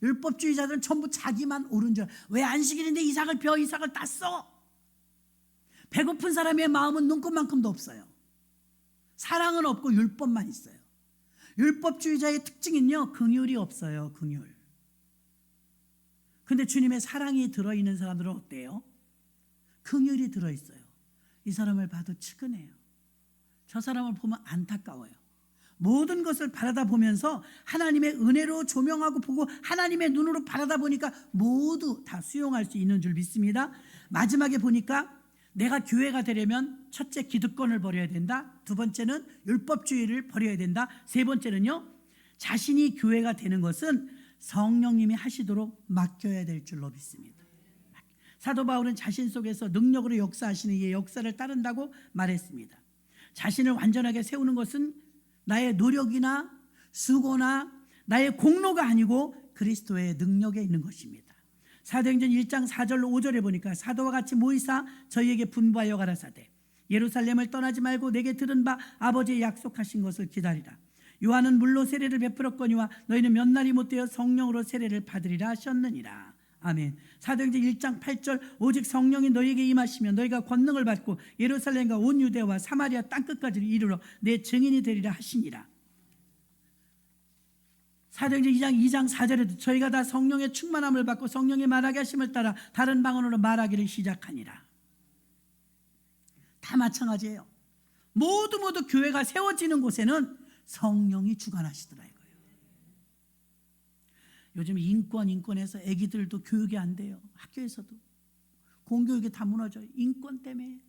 율법주의자들은 전부 자기만 옳은 줄 알아요. 왜 안식일인데 이삭을 땄어? 배고픈 사람의 마음은 눈꽃만큼도 없어요. 사랑은 없고 율법만 있어요. 율법주의자의 특징은요 긍휼이 없어요. 긍휼. 근데 주님의 사랑이 들어있는 사람들은 어때요? 긍휼이 들어있어요. 이 사람을 봐도 측은해요. 저 사람을 보면 안타까워요. 모든 것을 바라다 보면서 하나님의 은혜로 조명하고 보고 하나님의 눈으로 바라다 보니까 모두 다 수용할 수 있는 줄 믿습니다. 마지막에 보니까 내가 교회가 되려면 첫째 기득권을 버려야 된다. 두 번째는 율법주의를 버려야 된다. 세 번째는요, 자신이 교회가 되는 것은 성령님이 하시도록 맡겨야 될 줄로 믿습니다. 사도 바울은 자신 속에서 능력으로 역사하시는 이의 역사를 따른다고 말했습니다. 자신을 완전하게 세우는 것은 나의 노력이나 수고나 나의 공로가 아니고 그리스도의 능력에 있는 것입니다. 사도행전 1장 4절로 5절에 보니까 사도와 같이 모이사 저희에게 분부하여 가라사대 예루살렘을 떠나지 말고 내게 들은 바 아버지의 약속하신 것을 기다리라. 요한은 물로 세례를 베풀었거니와 너희는 몇 날이 못되어 성령으로 세례를 받으리라 하셨느니라. 아멘. 사도행전 1장 8절 오직 성령이 너희에게 임하시면 너희가 권능을 받고 예루살렘과 온 유대와 사마리아 땅끝까지 이르러 내 증인이 되리라 하시니라. 사도행전 2장 4절에도 저희가 다 성령의 충만함을 받고 성령의 말하게 하심을 따라 다른 방언으로 말하기를 시작하니라. 다 마찬가지예요. 모두 교회가 세워지는 곳에는 성령이 주관하시더라 이거예요. 요즘 인권에서 애기들도 교육이 안 돼요. 학교에서도 공교육이 다 무너져요. 인권 때문에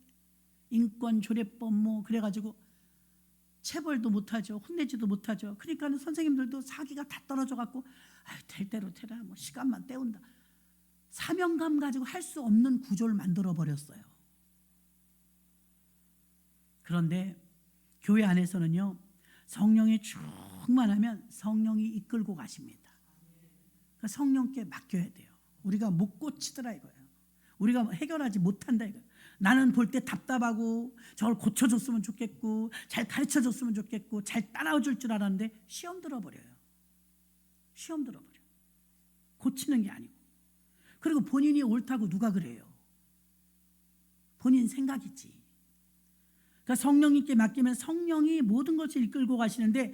인권 조례법 그래가지고 체벌도 못하죠. 혼내지도 못하죠. 그러니까 선생님들도 사기가 다 떨어져 갖고 될 대로 되라 시간만 때운다. 사명감 가지고 할 수 없는 구조를 만들어 버렸어요. 그런데 교회 안에서는요, 성령이 충만하면 성령이 이끌고 가십니다. 그러니까 성령께 맡겨야 돼요. 우리가 못 고치더라 이거예요. 우리가 해결하지 못한다 이거예요. 나는 볼 때 답답하고 저걸 고쳐줬으면 좋겠고 잘 가르쳐줬으면 좋겠고 잘 따라줄 줄 알았는데 시험 들어버려요. 시험 들어버려. 고치는 게 아니고. 그리고 본인이 옳다고 누가 그래요? 본인 생각이지. 그러니까 성령님께 맡기면 성령이 모든 것을 이끌고 가시는데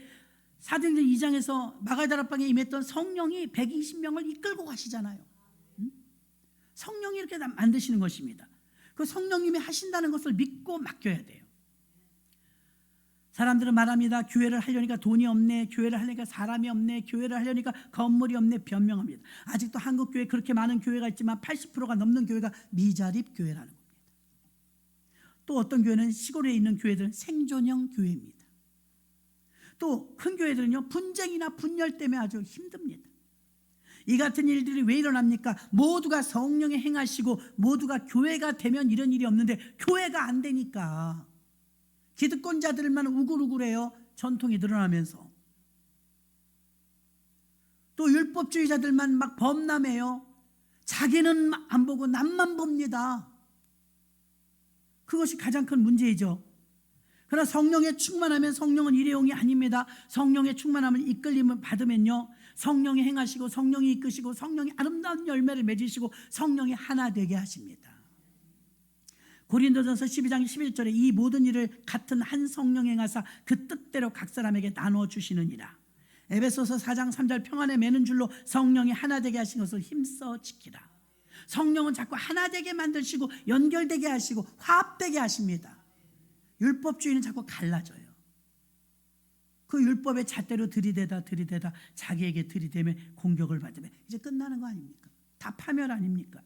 사도행전 2장에서 마가다락방에 임했던 성령이 120명을 이끌고 가시잖아요. 성령이 이렇게 만드시는 것입니다. 그 성령님이 하신다는 것을 믿고 맡겨야 돼요. 사람들은 말합니다. 교회를 하려니까 돈이 없네, 교회를 하려니까 사람이 없네, 교회를 하려니까 건물이 없네 변명합니다. 아직도 한국 교회 그렇게 많은 교회가 있지만 80%가 넘는 교회가 미자립 교회라는 겁니다. 또 어떤 교회는 시골에 있는 교회들은 생존형 교회입니다. 또 큰 교회들은요, 분쟁이나 분열 때문에 아주 힘듭니다. 이 같은 일들이 왜 일어납니까? 모두가 성령에 행하시고 모두가 교회가 되면 이런 일이 없는데 교회가 안 되니까 기득권자들만 우글우글해요. 전통이 늘어나면서. 또 율법주의자들만 막 범람해요. 자기는 안 보고 남만 봅니다. 그것이 가장 큰 문제이죠. 그러나 성령에 충만하면 성령은 일회용이 아닙니다. 성령의 충만함을 이끌림을 받으면요, 성령이 행하시고 성령이 이끄시고 성령이 아름다운 열매를 맺으시고 성령이 하나 되게 하십니다. 고린도전서 12장 11절에 이 모든 일을 같은 한 성령 행하사 그 뜻대로 각 사람에게 나눠주시느니라. 에베소서 4장 3절 평안에 매는 줄로 성령이 하나 되게 하신 것을 힘써 지키라. 성령은 자꾸 하나 되게 만드시고 연결되게 하시고 화합되게 하십니다. 율법주의는 자꾸 갈라져요. 그 율법의 잣대로 들이대다 자기에게 들이대며 공격을 받으면 이제 끝나는 거 아닙니까? 다 파멸 아닙니까?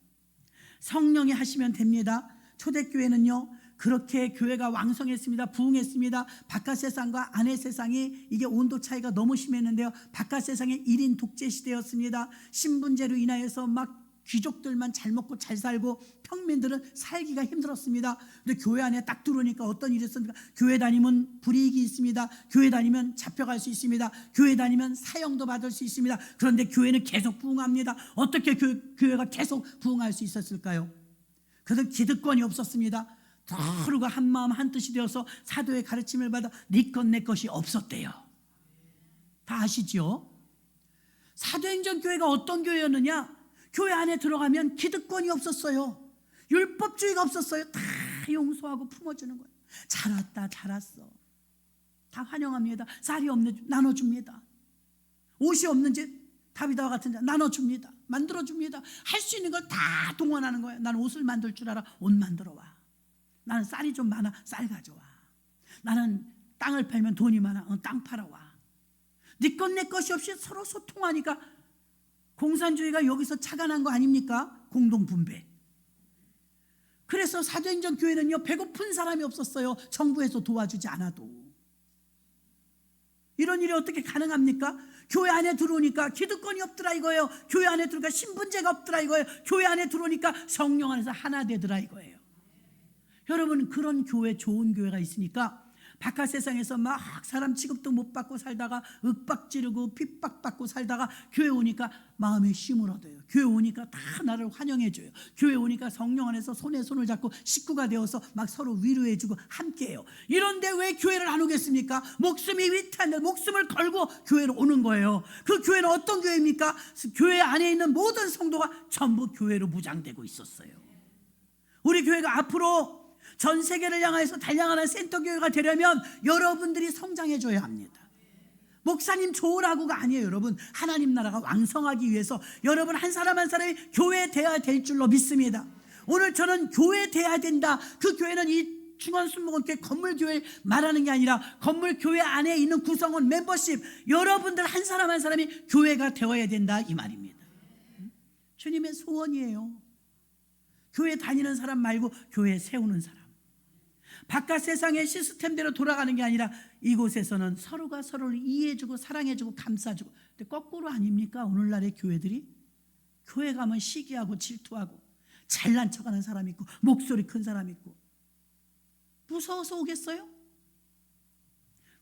성령이 하시면 됩니다. 초대교회는요, 그렇게 교회가 왕성했습니다. 부흥했습니다. 바깥 세상과 안의 세상이 이게 온도 차이가 너무 심했는데요, 바깥 세상에 1인 독재 시대였습니다. 신분제로 인하여서 막 귀족들만 잘 먹고 잘 살고 평민들은 살기가 힘들었습니다. 근데 교회 안에 딱 들어오니까 어떤 일이 있습니까? 교회 다니면 불이익이 있습니다. 교회 다니면 잡혀갈 수 있습니다. 교회 다니면 사형도 받을 수 있습니다. 그런데 교회는 계속 부흥합니다. 어떻게 교회가 계속 부흥할 수 있었을까요? 그들은 기득권이 없었습니다. 서로가 한 마음 한 뜻이 되어서 사도의 가르침을 받아 네 것 내 것이 없었대요. 다 아시죠? 사도행전 교회가 어떤 교회였느냐? 교회 안에 들어가면 기득권이 없었어요. 율법주의가 없었어요. 다 용서하고 품어주는 거예요. 잘 왔다, 잘 왔어. 다 환영합니다. 쌀이 없는 나눠줍니다. 옷이 없는지 다비다와 같은 자 나눠줍니다. 만들어줍니다. 할 수 있는 걸 다 동원하는 거예요. 나는 옷을 만들 줄 알아. 옷 만들어 와. 나는 쌀이 좀 많아. 쌀 가져와. 나는 땅을 팔면 돈이 많아. 땅 팔아와. 네 것 내 것이 없이 서로 소통하니까 공산주의가 여기서 착안한 거 아닙니까? 공동분배. 그래서 사도행전 교회는요, 배고픈 사람이 없었어요. 정부에서 도와주지 않아도. 이런 일이 어떻게 가능합니까? 교회 안에 들어오니까 기득권이 없더라 이거예요. 교회 안에 들어오니까 신분제가 없더라 이거예요. 교회 안에 들어오니까 성령 안에서 하나 되더라 이거예요. 여러분, 그런 교회, 좋은 교회가 있으니까 바깥 세상에서 막 사람 취급도 못 받고 살다가 윽박지르고 핍박받고 살다가 교회 오니까 마음에 쉼을 얻어요. 교회 오니까 다 나를 환영해줘요. 교회 오니까 성령 안에서 손에 손을 잡고 식구가 되어서 막 서로 위로해주고 함께해요. 이런데 왜 교회를 안 오겠습니까? 목숨이 위태한데 목숨을 걸고 교회로 오는 거예요. 그 교회는 어떤 교회입니까? 교회 안에 있는 모든 성도가 전부 교회로 무장되고 있었어요. 우리 교회가 앞으로 전 세계를 향해서 달려가는 센터교회가 되려면 여러분들이 성장해 줘야 합니다. 목사님 좋으라고가 아니에요. 여러분, 하나님 나라가 왕성하기 위해서 여러분 한 사람 한 사람이 교회 돼야 될 줄로 믿습니다. 오늘 저는 교회 돼야 된다. 그 교회는 이 중원순복음교회 건물교회를 말하는 게 아니라 건물교회 안에 있는 구성원 멤버십, 여러분들 한 사람 한 사람이 교회가 되어야 된다 이 말입니다. 주님의 소원이에요. 교회 다니는 사람 말고 교회 세우는 사람. 바깥 세상의 시스템대로 돌아가는 게 아니라 이곳에서는 서로가 서로를 이해해주고 사랑해주고 감싸주고. 근데 거꾸로 아닙니까? 오늘날의 교회들이 교회 가면 시기하고 질투하고 잘난 척하는 사람 있고 목소리 큰 사람 있고. 무서워서 오겠어요?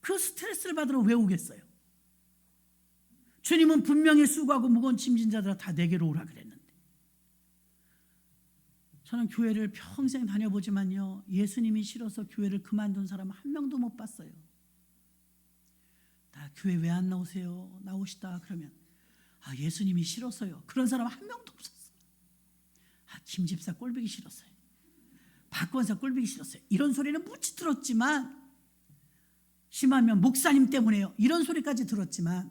그 스트레스를 받으러 왜 오겠어요? 주님은 분명히 수고하고 무거운 짐진 자들아 다 내게로 오라 그랬는데. 저는 교회를 평생 다녀보지만요, 예수님이 싫어서 교회를 그만둔 사람 한 명도 못 봤어요. 나 교회 왜 안 나오세요? 나오시다 그러면 예수님이 싫었어요. 그런 사람 한 명도 없었어요. 김 집사 꼴보기 싫었어요. 박 권사 꼴보기 싫었어요. 이런 소리는 무지 들었지만, 심하면 목사님 때문에요, 이런 소리까지 들었지만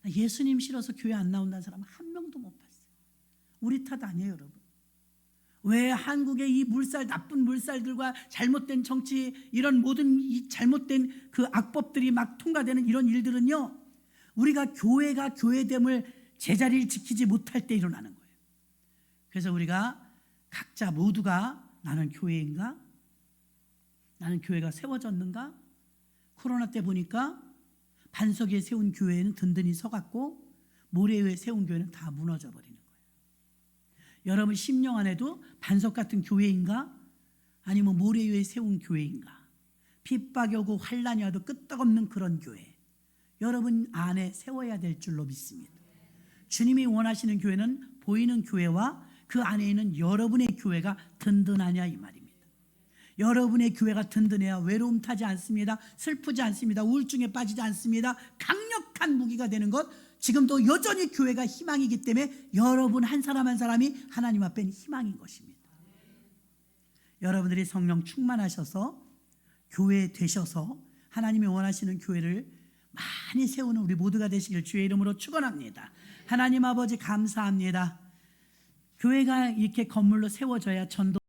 예수님 싫어서 교회 안 나온다는 사람 한 명도 못 봤어요. 우리 탓 아니에요, 여러분. 왜 한국의 이 물살, 나쁜 물살들과 잘못된 정치, 이런 모든 이 잘못된 그 악법들이 막 통과되는 이런 일들은요, 우리가 교회가 교회됨을 제자리를 지키지 못할 때 일어나는 거예요. 그래서 우리가 각자 모두가 나는 교회인가? 나는 교회가 세워졌는가? 코로나 때 보니까 반석 위에 세운 교회는 든든히 서갔고 모래 위에 세운 교회는 다 무너져 버리는 거예요. 여러분 심령 안에도 반석 같은 교회인가? 아니면 모래 위에 세운 교회인가? 핍박이 오고 환난이 와도 끄떡없는 그런 교회, 여러분 안에 세워야 될 줄로 믿습니다. 주님이 원하시는 교회는 보이는 교회와 그 안에 있는 여러분의 교회가 든든하냐 이 말입니다. 여러분의 교회가 든든해야 외로움 타지 않습니다. 슬프지 않습니다. 우울증에 빠지지 않습니다. 강력한 무기가 되는 것, 지금도 여전히 교회가 희망이기 때문에 여러분 한 사람 한 사람이 하나님 앞에는 희망인 것입니다. 여러분들이 성령 충만하셔서 교회 되셔서 하나님이 원하시는 교회를 많이 세우는 우리 모두가 되시길 주의 이름으로 축원합니다. 하나님 아버지 감사합니다. 교회가 이렇게 건물로 세워져야 전도